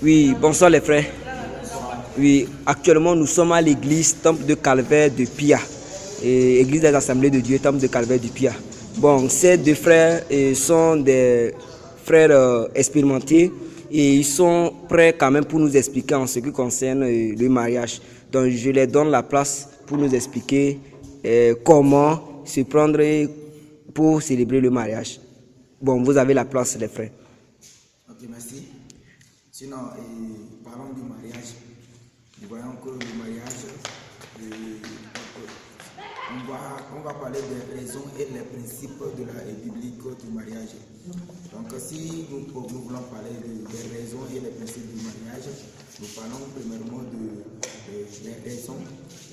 Oui, bonsoir les frères. Oui, actuellement nous sommes à l'église Temple de Calvaire de Pia, église des Assemblées de Dieu, Temple de Calvaire de Pia. Bon, ces deux frères sont des frères expérimentés et ils sont prêts quand même pour nous expliquer en ce qui concerne le mariage. Donc je les donne la place pour nous expliquer comment se prendre pour célébrer le mariage. Bon, vous avez la place les frères. Ok, merci. Sinon, parlons du mariage. Nous voyons que le mariage, on va parler des raisons et les principes de la biblique du mariage. Donc, si nous voulons parler des raisons et les principes du mariage, nous parlons premièrement des raisons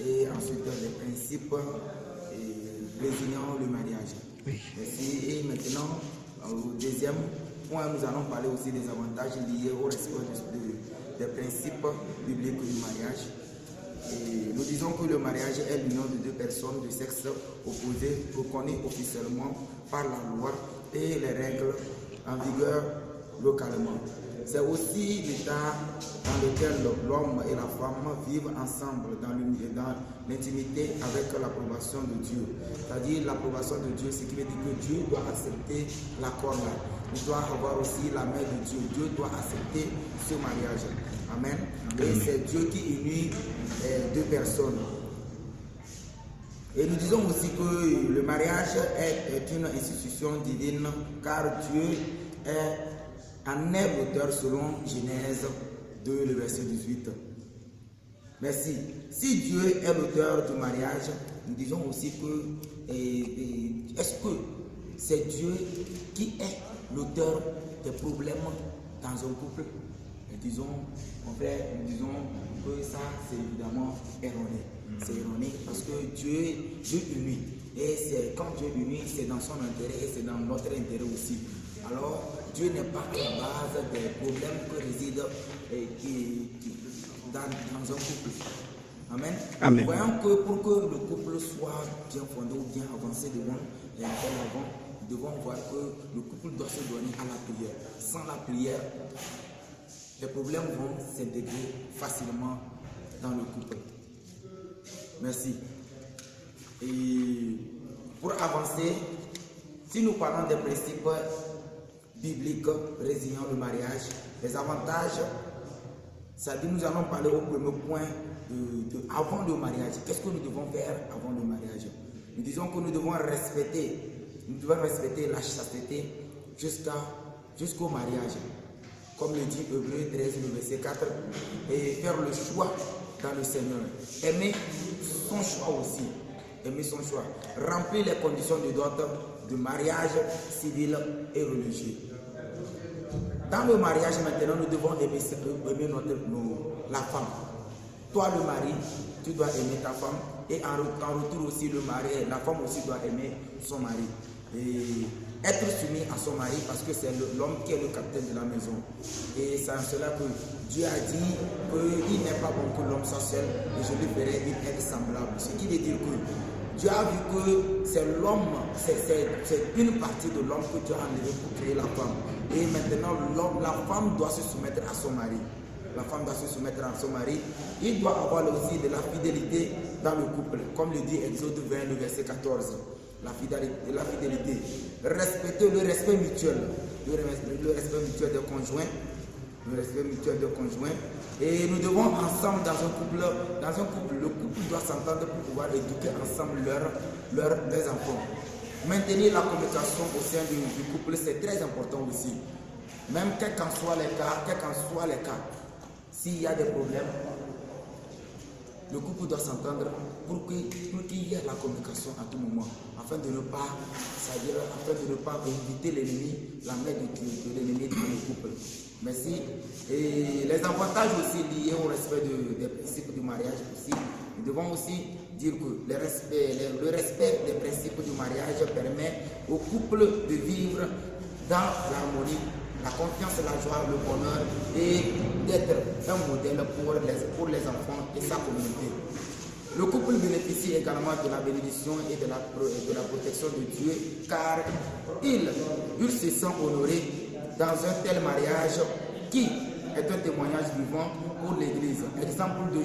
et ensuite des principes désignant le mariage. Oui. Merci. Et maintenant, au deuxième point, nous allons parler aussi des avantages liés au respect des principes bibliques du mariage. Et nous disons que le mariage est l'union de deux personnes de sexe opposé reconnues officiellement par la loi et les règles en vigueur localement. C'est aussi l'état dans lequel l'homme et la femme vivent ensemble dans l'intimité avec l'approbation de Dieu. C'est-à-dire l'approbation de Dieu, ce qui veut dire que Dieu doit accepter l'accord là. Il doit avoir aussi la main de Dieu. Dieu doit accepter ce mariage. Amen. Et c'est Dieu qui unit deux personnes. Et nous disons aussi que le mariage est une institution divine car Dieu en est l'auteur selon Genèse 2, le verset 18. Merci. Si Dieu est l'auteur du mariage, nous disons aussi que est-ce que c'est Dieu qui est l'auteur des problèmes dans un couple? Nous disons, mon frère, nous disons que ça c'est évidemment erroné. C'est erroné parce que Dieu unit. Et c'est quand Dieu unit, c'est dans son intérêt et c'est dans notre intérêt aussi. Alors, Dieu n'est pas à la base des problèmes que résident dans un couple. Amen. Amen. Nous voyons que pour que le couple soit bien fondé ou bien avancé devant l'avant, nous devons voir que le couple doit se donner à la prière. Sans la prière, les problèmes vont s'intégrer facilement dans le couple. Merci. Et pour avancer, si nous parlons des principes bibliques résignant le mariage, les avantages, c'est-à-dire nous allons parler au premier point avant le mariage. Qu'est-ce que nous devons faire avant le mariage? Nous disons que nous devons respecter la chasteté jusqu'au mariage. Comme le dit Hébreux 13, le verset 4, et faire le choix dans le Seigneur. Aimer son choix aussi. Aimer son choix. Remplir les conditions de dot de mariage civil et religieux. Dans le mariage maintenant, nous devons aimer la femme. Toi le mari, tu dois aimer ta femme et en retour aussi la femme aussi doit aimer son mari. Et être soumis à son mari parce que c'est l'homme qui est le capitaine de la maison. Et c'est en cela que Dieu a dit qu'il n'est pas bon que l'homme soit seul et je lui ferai une aide semblable. Ce qui veut dire que Dieu a vu que c'est l'homme, c'est une partie de l'homme que Dieu a enlevé pour créer la femme. Et maintenant, la femme doit se soumettre à son mari. La femme doit se soumettre à son mari. Il doit avoir aussi de la fidélité dans le couple. Comme le dit Exode 20, le verset 14. La fidélité. Respecter le respect mutuel. Le respect mutuel des conjoints. Le respect mutuel des conjoints. Et nous devons ensemble dans un couple, le couple doit s'entendre pour pouvoir éduquer ensemble leurs enfants. Maintenir la communication au sein du couple, c'est très important aussi. Même quels qu'en soient les cas, s'il y a des problèmes, le couple doit s'entendre pour qu'il y ait la communication à tout moment, afin de ne pas inviter l'ennemi, la main de l'ennemi dans le couple. Merci. Et les avantages aussi liés au respect des principes du mariage aussi. Nous devons aussi dire que le respect des principes du mariage permet au couple de vivre dans l'harmonie, la confiance, la joie, le bonheur et d'être un modèle pour les enfants et sa communauté. Le couple bénéficie également de la bénédiction et de la protection de Dieu car il se sent honoré dans un tel mariage qui est un témoignage suivant pour l'Église. Exemple de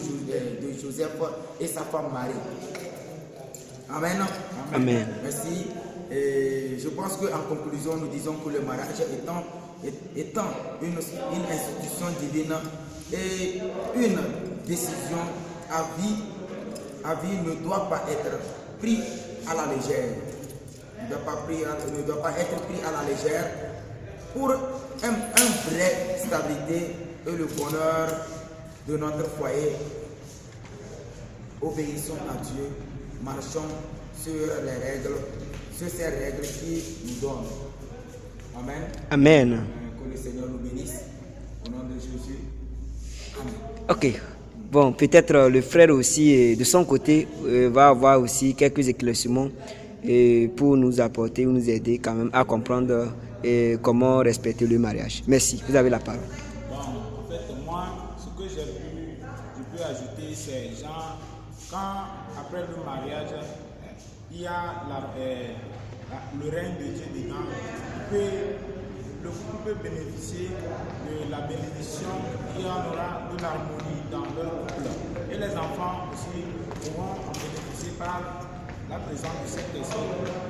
Joseph et sa femme Marie. Amen. Amen. Merci. Et je pense qu'en conclusion, nous disons que le mariage étant une institution divine et une décision à vie ne doit pas être pris à la légère. Ne doit pas être pris à la légère pour une vraie stabilité et le bonheur de notre foyer. Obéissons à Dieu, marchons sur ces règles qui nous donnent. Amen. Amen. Que le Seigneur nous bénisse. Au nom de Jésus. Amen. Ok. Bon, peut-être le frère aussi, de son côté, va avoir aussi quelques éclaircissements pour nous apporter ou nous aider quand même à comprendre comment respecter le mariage. Merci. Vous avez la parole. Bon, en fait, moi, ce que je peux ajouter, c'est genre, quand après le mariage, il y a le règne de Dieu dedans, le couple peut bénéficier de la bénédiction, il y en aura de l'harmonie dans leur couple. Et les enfants aussi pourront en bénéficier par la présence de cette personne.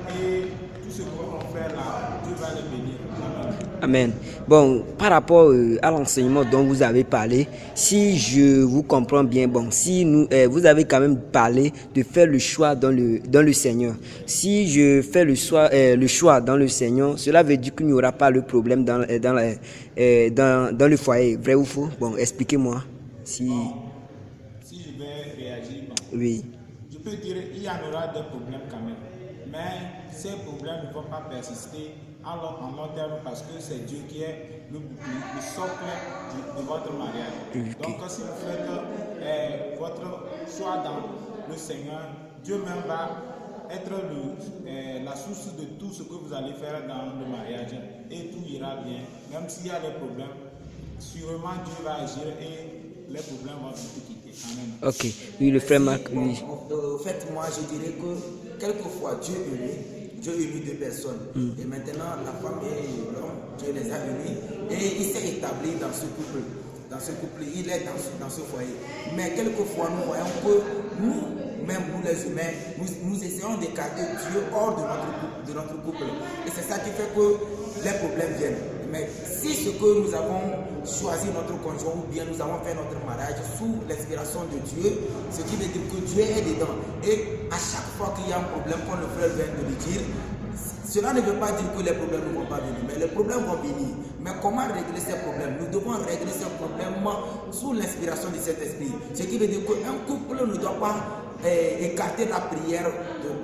Et tout ce qu'on va faire là, Dieu va les bénir. Amen. Amen. Bon, par rapport à l'enseignement dont vous avez parlé, si je vous comprends bien, bon, si vous avez quand même parlé de faire le choix dans le Seigneur. Si je fais le choix dans le Seigneur, cela veut dire qu'il n'y aura pas le problème dans le foyer. Vrai ou faux? Bon, expliquez-moi. Si je vais réagir, bon. Oui. Je peux dire qu'il y en aura des problèmes quand même. Mais ces problèmes ne vont pas persister en long terme parce que c'est Dieu qui est le socle de votre mariage. Okay. Donc si vous faites votre choix dans le Seigneur, Dieu même va être la source de tout ce que vous allez faire dans le mariage et tout ira bien. Même s'il y a des problèmes, sûrement Dieu va agir et les problèmes vont vous quitter. Amen. Ok. Oui, le frère Marc, oui. En fait, moi, je dirais que quelquefois, Dieu unit deux personnes. Et maintenant, la femme et l'homme, Dieu les a unis. Et il s'est établi dans ce couple. Il est dans ce foyer. Mais quelquefois, nous voyons que nous, même nous les humains, nous essayons d'écarter Dieu hors de notre couple. Et c'est ça qui fait que les problèmes viennent. Mais si ce que nous avons choisi notre conjoint ou bien nous avons fait notre mariage sous l'inspiration de Dieu, ce qui veut dire que Dieu est dedans. Et à chaque fois qu'il y a un problème, comme le frère vient de le dire, cela ne veut pas dire que les problèmes ne vont pas venir, mais les problèmes vont venir. Mais comment régler ces problèmes? Nous devons régler ces problèmes sous l'inspiration de cet esprit. Ce qui veut dire qu'un couple ne doit pas écarter la prière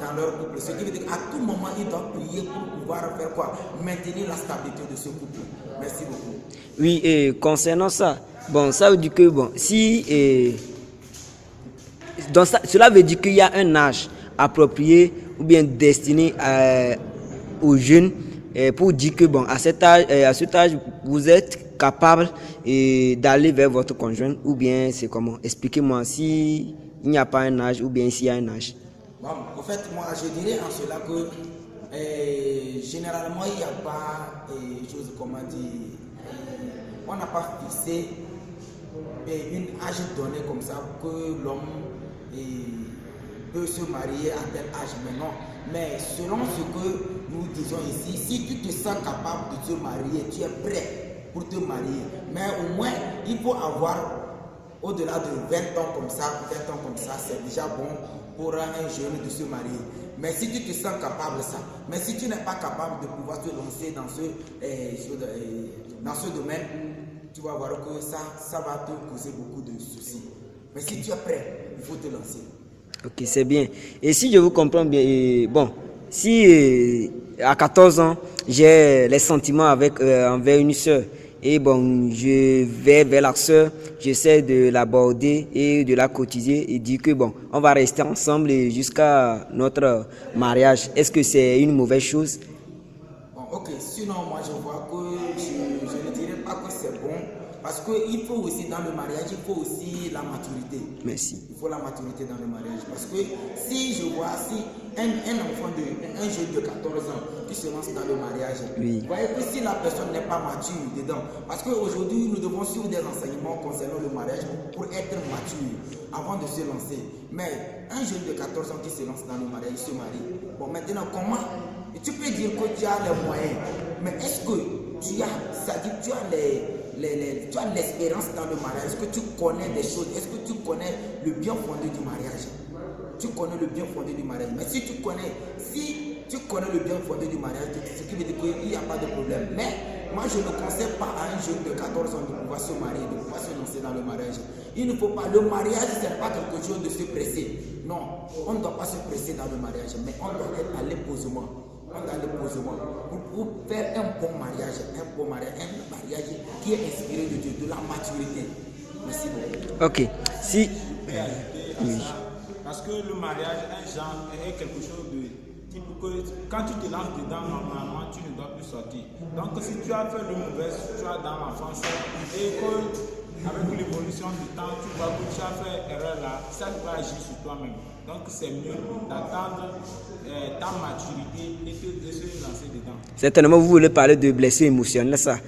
dans leur couple. Ce qui veut dire qu'à tout moment, ils doivent prier pour pouvoir faire quoi? Maintenir la stabilité de ce couple. Merci beaucoup. Oui, et concernant ça, bon, ça veut dire que, bon, cela veut dire qu'il y a un âge approprié ou bien destiné aux jeunes pour dire que, bon, à cet âge, vous êtes capable d'aller vers votre conjoint ou bien c'est comment? Expliquez-moi si il n'y a pas un âge ou bien s'il y a un âge. Bon, en fait, moi, je dirais en cela que généralement, il n'y a pas chose, comment dire, on n'a pas fixé une âge donné comme ça que l'homme peut se marier à tel âge, mais non. Mais selon ce que nous disons ici, si tu te sens capable de te marier, tu es prêt pour te marier. Mais au moins, il faut avoir au-delà de 20 ans comme ça, c'est déjà bon pour un jeune de se marier. Mais si tu te sens capable de ça, mais si tu n'es pas capable de pouvoir te lancer dans ce domaine, tu vas voir que ça va te causer beaucoup de soucis. Mais si tu es prêt, il faut te lancer. Ok, c'est bien. Et si je vous comprends bien, bon, si à 14 ans, j'ai les sentiments envers une soeur, et bon, je vais vers la soeur, j'essaie de l'aborder et de la cotiser et dire que bon, on va rester ensemble jusqu'à notre mariage. Est-ce que c'est une mauvaise chose? Bon, ok, sinon moi je vois que je ne dirais pas que c'est bon Parce qu'il faut aussi dans le mariage, il faut aussi la maturité. Merci. Il faut la maturité dans le mariage. Parce que si je vois, si un jeune de 14 ans qui se lance dans le mariage, Oui. vous voyez que si la personne n'est pas mature dedans, parce qu'aujourd'hui nous devons suivre des enseignements concernant le mariage pour être mature avant de se lancer. Mais un jeune de 14 ans qui se lance dans le mariage, il se marie. Bon, maintenant, comment? Tu peux dire que tu as les moyens, mais est-ce que tu as, c'est-à-dire tu as tu as l'expérience dans le mariage? Est-ce que tu connais des choses? Est-ce que tu connais le bien fondé du mariage? Tu connais le bien fondé du mariage. Mais si tu connais le bien fondé du mariage, ce qui veut dire qu'il n'y a pas de problème. Mais moi, je ne conseille pas à un jeune de 14 ans de pouvoir se marier, de pouvoir se lancer dans le mariage. Il ne faut pas. Le mariage, ce n'est pas quelque chose de se presser. Non, on ne doit pas se presser dans le mariage, mais on doit être à l'épousement. On doit aller posément pour faire un bon mariage, un mariage qui est inspiré de Dieu, de la maturité. Merci beaucoup. Ok. Si. Oui. Parce que le mariage, un genre, est quelque chose de type que quand tu te lances dedans, normalement, tu ne dois plus sortir. Donc, si tu as fait le mauvais choix dans l'enfance et que avec l'évolution du temps, tu vois que tu as fait erreur là, ça va agir sur toi-même. Donc, c'est mieux d'attendre ta maturité et de se lancer dedans. Certainement, vous voulez parler de blessures émotionnelles, ça?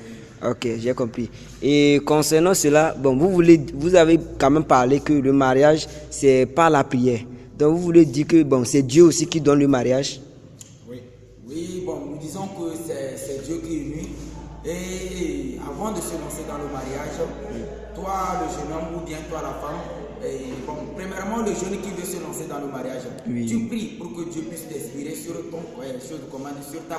Ok, j'ai compris. Et concernant cela, bon, vous avez quand même parlé que le mariage, c'est pas la prière. Donc, vous voulez dire que bon, c'est Dieu aussi qui donne le mariage? Oui. Oui, bon, nous disons que c'est Dieu qui est venu. Et avant de se lancer dans le mariage, toi, le jeune homme ou bien toi, la femme, bon, premièrement, le jeune qui veut se lancer dans le mariage, oui. Tu pries pour que Dieu puisse t'inspirer sur ton sur ta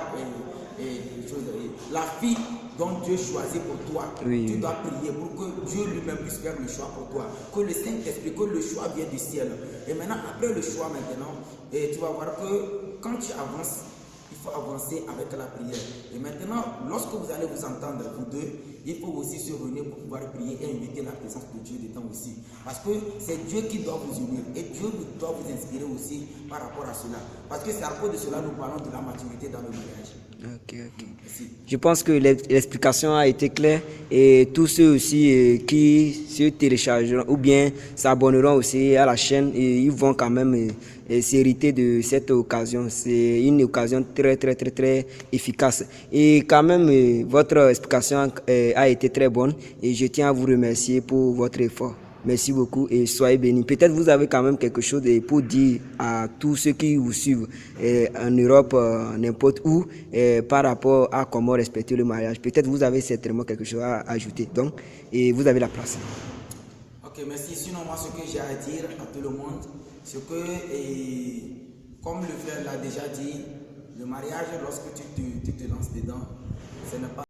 la fille dont Dieu choisit pour toi. Oui. Tu dois prier pour que Dieu lui-même puisse faire le choix pour toi. Que le Saint-Esprit, que le choix vienne du ciel. Et maintenant, après le choix maintenant, tu vas voir que quand tu avances, il faut avancer avec la prière. Et maintenant, lorsque vous allez vous entendre, vous deux, il faut aussi se réunir pour pouvoir prier et inviter la présence de Dieu dedans aussi. Parce que c'est Dieu qui doit vous unir et Dieu doit vous inspirer aussi par rapport à cela. Parce que c'est à cause de cela que nous parlons de la maturité dans le mariage. Ok. Merci. Je pense que l'explication a été claire et tous ceux aussi qui se téléchargeront ou bien s'abonneront aussi à la chaîne, et ils vont quand même s'hériter de cette occasion. C'est une occasion très efficace. Et quand même, votre explication a été très bonne et je tiens à vous remercier pour votre effort. Merci beaucoup et soyez bénis. Peut-être vous avez quand même quelque chose pour dire à tous ceux qui vous suivent en Europe, n'importe où, par rapport à comment respecter le mariage. Peut-être vous avez certainement quelque chose à ajouter. Donc, et vous avez la place. Ok, merci. Sinon, moi, ce que j'ai à dire à tout le monde, c'est que, comme le frère l'a déjà dit, le mariage, lorsque tu te lances dedans, ce n'est pas